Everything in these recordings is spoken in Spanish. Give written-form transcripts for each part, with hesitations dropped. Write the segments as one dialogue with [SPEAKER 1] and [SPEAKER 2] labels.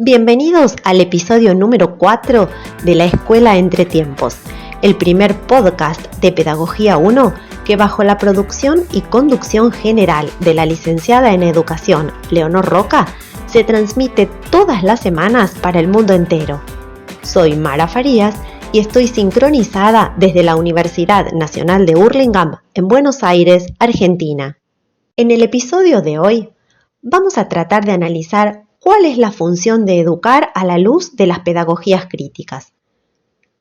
[SPEAKER 1] Bienvenidos al episodio número 4 de la Escuela Entre Tiempos, el primer podcast de Pedagogía 1 que bajo la producción y conducción general de la licenciada en Educación, Leonor Roca, se transmite todas las semanas para el mundo entero. Soy Mara Farías y estoy sincronizada desde la Universidad Nacional de Hurlingham en Buenos Aires, Argentina. En el episodio de hoy vamos a tratar de analizar cuál es la función de educar a la luz de las pedagogías críticas.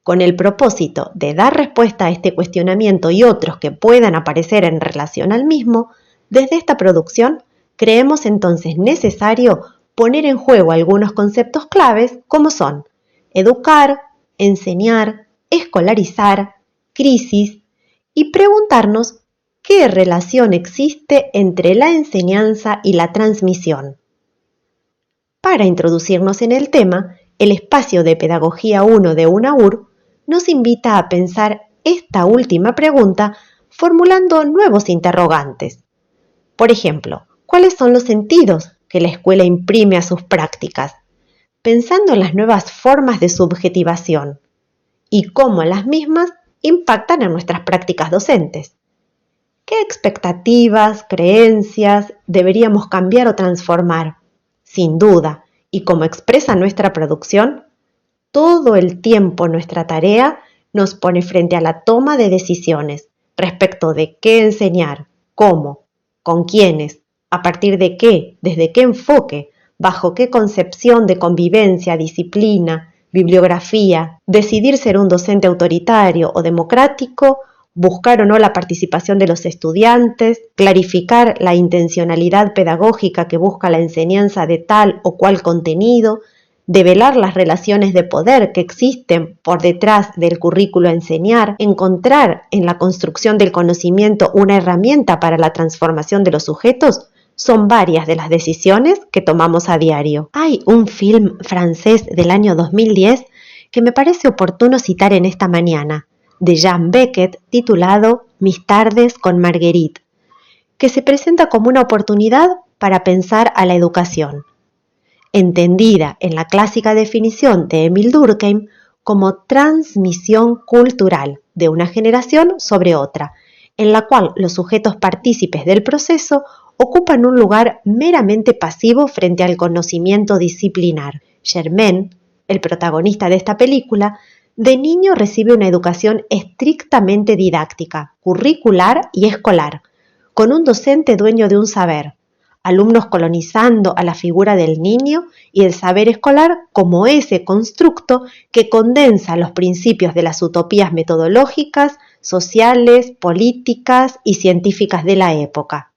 [SPEAKER 1] Con el propósito de dar respuesta a este cuestionamiento y otros que puedan aparecer en relación al mismo, desde esta producción creemos entonces necesario poner en juego algunos conceptos claves como son educar, enseñar, escolarizar, crisis y preguntarnos qué relación existe entre la enseñanza y la transmisión. Para introducirnos en el tema, el espacio de Pedagogía 1 de UNAUR nos invita a pensar esta última pregunta formulando nuevos interrogantes. Por ejemplo, ¿cuáles son los sentidos que la escuela imprime a sus prácticas? Pensando en las nuevas formas de subjetivación y cómo las mismas impactan en nuestras prácticas docentes. ¿Qué expectativas, creencias deberíamos cambiar o transformar? Sin duda, y como expresa nuestra producción, todo el tiempo nuestra tarea nos pone frente a la toma de decisiones respecto de qué enseñar, cómo, con quiénes, a partir de qué, desde qué enfoque, bajo qué concepción de convivencia, disciplina, bibliografía, decidir ser un docente autoritario o democrático, buscar o no la participación de los estudiantes, clarificar la intencionalidad pedagógica que busca la enseñanza de tal o cual contenido, develar las relaciones de poder que existen por detrás del currículo a enseñar, encontrar en la construcción del conocimiento una herramienta para la transformación de los sujetos, son varias de las decisiones que tomamos a diario. Hay un film francés del año 2010 que me parece oportuno citar en esta mañana, de Jean Beckett, titulado Mis tardes con Marguerite, que se presenta como una oportunidad para pensar a la educación, entendida en la clásica definición de Émile Durkheim como transmisión cultural de una generación sobre otra, en la cual los sujetos partícipes del proceso ocupan un lugar meramente pasivo frente al conocimiento disciplinar. Germain, el protagonista de esta película, de niño recibe una educación estrictamente didáctica, curricular y escolar, con un docente dueño de un saber, alumnos colonizando a la figura del niño y el saber escolar como ese constructo que condensa los principios de las utopías metodológicas, sociales, políticas y científicas de la época.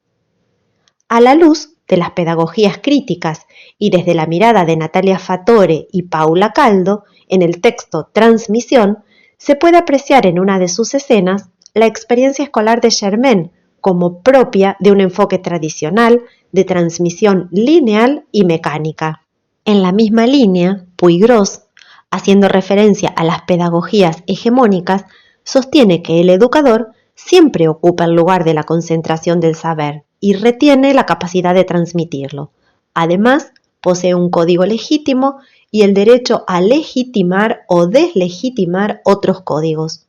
[SPEAKER 1] A la luz de las pedagogías críticas y desde la mirada de Natalia Fatore y Paula Caldo, en el texto Transmisión, se puede apreciar en una de sus escenas la experiencia escolar de Germain como propia de un enfoque tradicional de transmisión lineal y mecánica. En la misma línea, Puigros, haciendo referencia a las pedagogías hegemónicas, sostiene que el educador siempre ocupa el lugar de la concentración del saber y retiene la capacidad de transmitirlo. Además, posee un código legítimo y el derecho a legitimar o deslegitimar otros códigos.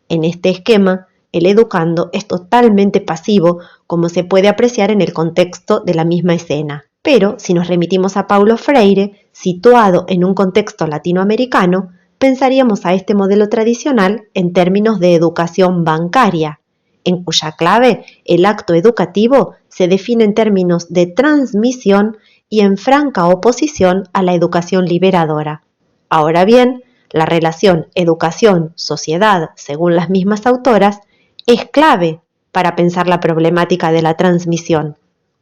[SPEAKER 1] En este esquema, el educando es totalmente pasivo, como se puede apreciar en el contexto de la misma escena. Pero, si nos remitimos a Paulo Freire, situado en un contexto latinoamericano, pensaríamos a este modelo tradicional en términos de educación bancaria, en cuya clave el acto educativo se define en términos de transmisión y en franca oposición a la educación liberadora. Ahora bien, la relación educación-sociedad, según las mismas autoras, es clave para pensar la problemática de la transmisión,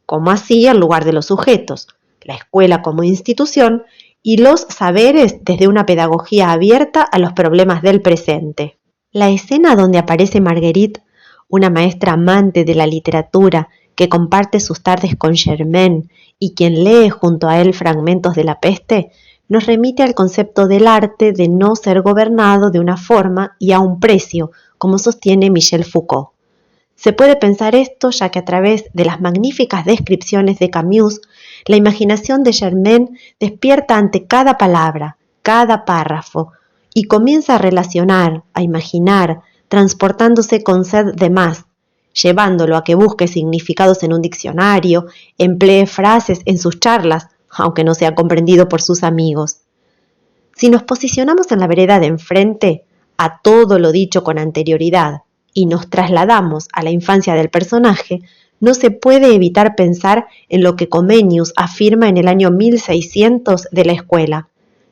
[SPEAKER 1] como así el lugar de los sujetos, la escuela como institución y los saberes desde una pedagogía abierta a los problemas del presente. La escena donde aparece Marguerite, una maestra amante de la literatura que comparte sus tardes con Germain y quien lee junto a él fragmentos de La Peste, nos remite al concepto del arte de no ser gobernado de una forma y a un precio, como sostiene Michel Foucault. Se puede pensar esto ya que a través de las magníficas descripciones de Camus, La imaginación de Germaine despierta ante cada palabra, cada párrafo, y comienza a relacionar, a imaginar, transportándose con sed de más, llevándolo a que busque significados en un diccionario, emplee frases en sus charlas, aunque no sea comprendido por sus amigos. Si nos posicionamos en la vereda de enfrente, a todo lo dicho con anterioridad, y nos trasladamos a la infancia del personaje, no se puede evitar pensar en lo que Comenius afirma en el año 1600 de la escuela,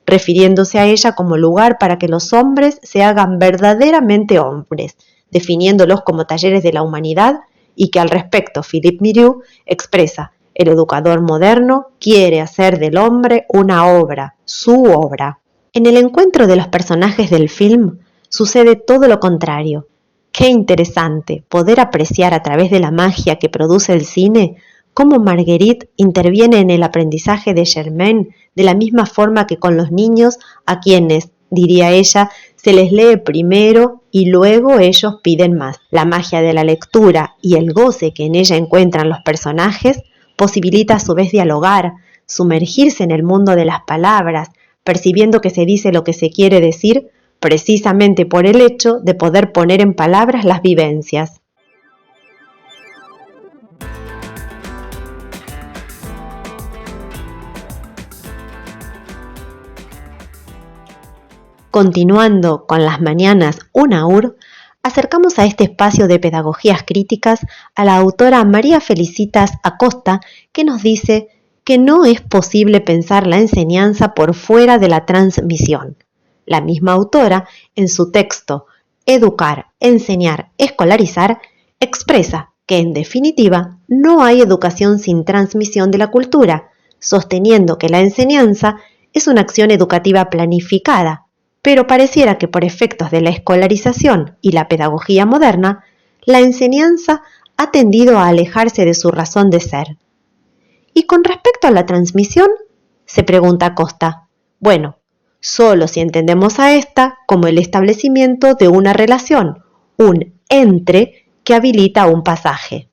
[SPEAKER 1] refiriéndose a ella como lugar para que los hombres se hagan verdaderamente hombres, definiéndolos como talleres de la humanidad, y que al respecto Philippe Mirieu expresa: el educador moderno quiere hacer del hombre una obra, su obra. En el encuentro de los personajes del film sucede todo lo contrario. Qué interesante poder apreciar a través de la magia que produce el cine cómo Marguerite interviene en el aprendizaje de Germaine de la misma forma que con los niños, a quienes, diría ella, se les lee primero y luego ellos piden más. La magia de la lectura y el goce que en ella encuentran los personajes posibilita a su vez dialogar, sumergirse en el mundo de las palabras, percibiendo que se dice lo que se quiere decir precisamente por el hecho de poder poner en palabras las vivencias. Continuando con las mañanas UNAUR, acercamos a este espacio de pedagogías críticas a la autora María Felicitas Acosta, que nos dice que no es posible pensar la enseñanza por fuera de la transmisión. La misma autora, en su texto Educar, enseñar, escolarizar, expresa que en definitiva no hay educación sin transmisión de la cultura, sosteniendo que la enseñanza es una acción educativa planificada, pero pareciera que por efectos de la escolarización y la pedagogía moderna, la enseñanza ha tendido a alejarse de su razón de ser. Y con respecto a la transmisión, se pregunta Acosta, bueno, solo si entendemos a esta como el establecimiento de una relación, un entre que habilita un pasaje.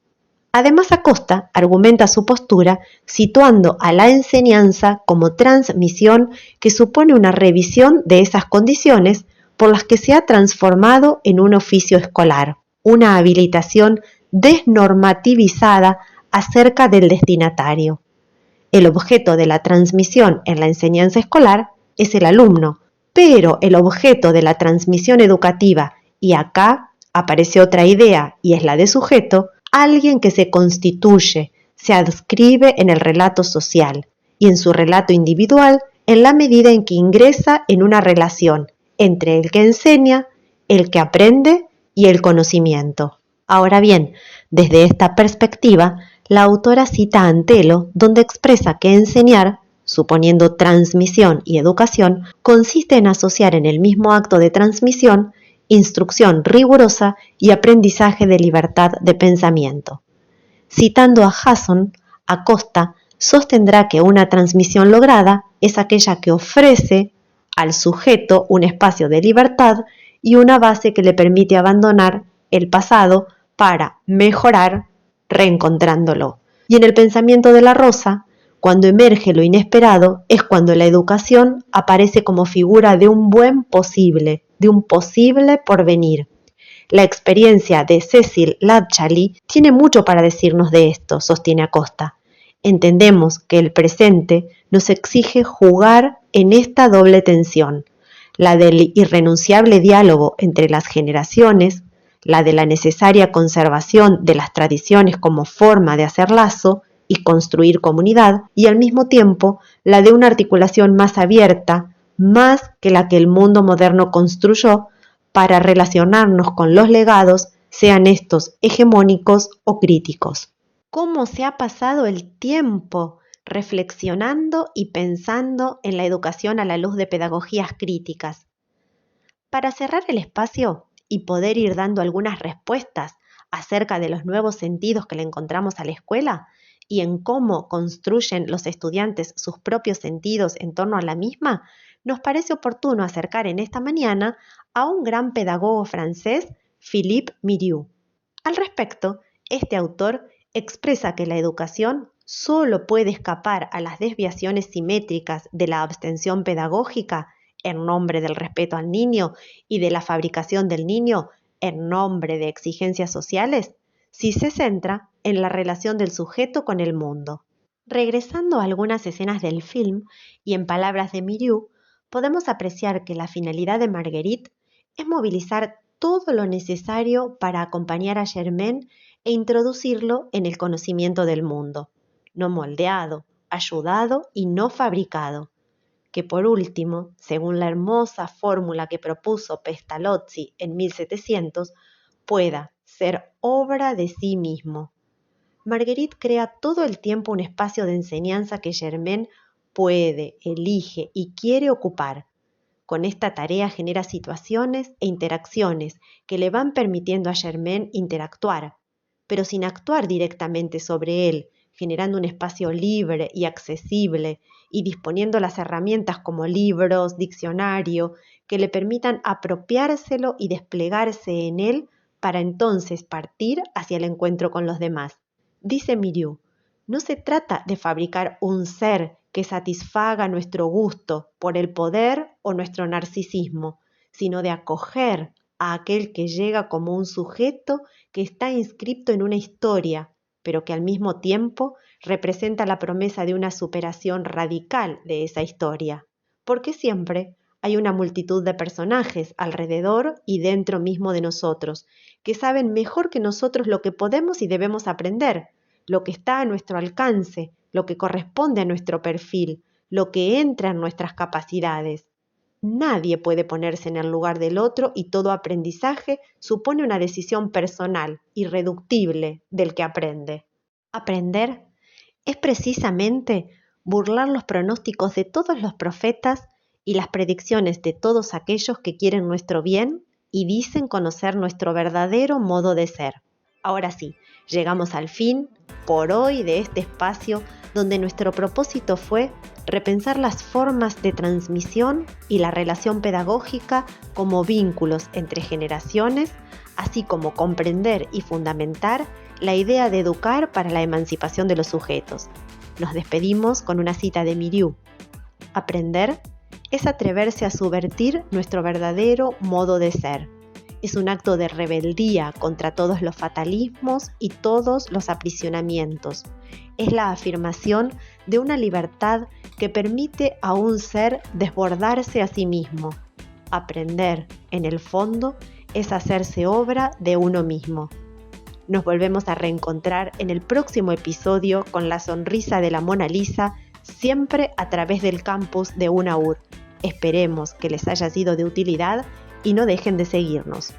[SPEAKER 1] Además, Acosta argumenta su postura situando a la enseñanza como transmisión que supone una revisión de esas condiciones por las que se ha transformado en un oficio escolar, una habilitación desnormativizada acerca del destinatario. El objeto de la transmisión en la enseñanza escolar es el alumno, pero el objeto de la transmisión educativa, y acá aparece otra idea y es la de sujeto, alguien que se constituye, se adscribe en el relato social y en su relato individual en la medida en que ingresa en una relación entre el que enseña, el que aprende y el conocimiento. Ahora bien, desde esta perspectiva, la autora cita a Antelo, donde expresa que enseñar, suponiendo transmisión y educación, consiste en asociar en el mismo acto de transmisión instrucción rigurosa y aprendizaje de libertad de pensamiento. Citando a Jason, Acosta sostendrá que una transmisión lograda es aquella que ofrece al sujeto un espacio de libertad y una base que le permite abandonar el pasado para mejorar reencontrándolo. Y en el pensamiento de la Rosa, cuando emerge lo inesperado es cuando la educación aparece como figura de un buen posible, de un posible porvenir. La experiencia de Cecil Latchaley tiene mucho para decirnos de esto, sostiene Acosta. Entendemos que el presente nos exige jugar en esta doble tensión, la del irrenunciable diálogo entre las generaciones, la de la necesaria conservación de las tradiciones como forma de hacer lazo y construir comunidad, y al mismo tiempo la de una articulación más abierta, más que la que el mundo moderno construyó para relacionarnos con los legados, sean estos hegemónicos o críticos. ¿Cómo se ha pasado el tiempo reflexionando y pensando en la educación a la luz de pedagogías críticas? Para cerrar el espacio y poder ir dando algunas respuestas acerca de los nuevos sentidos que le encontramos a la escuela y en cómo construyen los estudiantes sus propios sentidos en torno a la misma, nos parece oportuno acercar en esta mañana a un gran pedagogo francés, Philippe Mirieu. Al respecto, este autor expresa que la educación solo puede escapar a las desviaciones simétricas de la abstención pedagógica en nombre del respeto al niño y de la fabricación del niño en nombre de exigencias sociales si se centra en la relación del sujeto con el mundo. Regresando a algunas escenas del film, y en palabras de Miriou, podemos apreciar que la finalidad de Marguerite es movilizar todo lo necesario para acompañar a Germain e introducirlo en el conocimiento del mundo, no moldeado, ayudado y no fabricado, que por último, según la hermosa fórmula que propuso Pestalozzi en 1700, pueda ser obra de sí mismo. Marguerite crea todo el tiempo un espacio de enseñanza que Germain puede, elige y quiere ocupar. Con esta tarea genera situaciones e interacciones que le van permitiendo a Germain interactuar, pero sin actuar directamente sobre él, generando un espacio libre y accesible y disponiendo las herramientas como libros, diccionario, que le permitan apropiárselo y desplegarse en él para entonces partir hacia el encuentro con los demás. Dice Miriou, no se trata de fabricar un ser que satisfaga nuestro gusto por el poder o nuestro narcisismo, sino de acoger a aquel que llega como un sujeto que está inscripto en una historia, pero que al mismo tiempo representa la promesa de una superación radical de esa historia, porque siempre hay una multitud de personajes alrededor y dentro mismo de nosotros, que saben mejor que nosotros lo que podemos y debemos aprender, lo que está a nuestro alcance, lo que corresponde a nuestro perfil, lo que entra en nuestras capacidades. Nadie puede ponerse en el lugar del otro y todo aprendizaje supone una decisión personal, irreductible, del que aprende. Aprender es precisamente burlar los pronósticos de todos los profetas y las predicciones de todos aquellos que quieren nuestro bien y dicen conocer nuestro verdadero modo de ser. Ahora sí, llegamos al fin, por hoy, de este espacio donde nuestro propósito fue repensar las formas de transmisión y la relación pedagógica como vínculos entre generaciones, así como comprender y fundamentar la idea de educar para la emancipación de los sujetos. Nos despedimos con una cita de Miriou. Aprender es atreverse a subvertir nuestro verdadero modo de ser. Es un acto de rebeldía contra todos los fatalismos y todos los aprisionamientos. Es la afirmación de una libertad que permite a un ser desbordarse a sí mismo. Aprender, en el fondo, es hacerse obra de uno mismo. Nos volvemos a reencontrar en el próximo episodio con la sonrisa de la Mona Lisa, siempre a través del campus de UNAUD. Esperemos que les haya sido de utilidad y no dejen de seguirnos.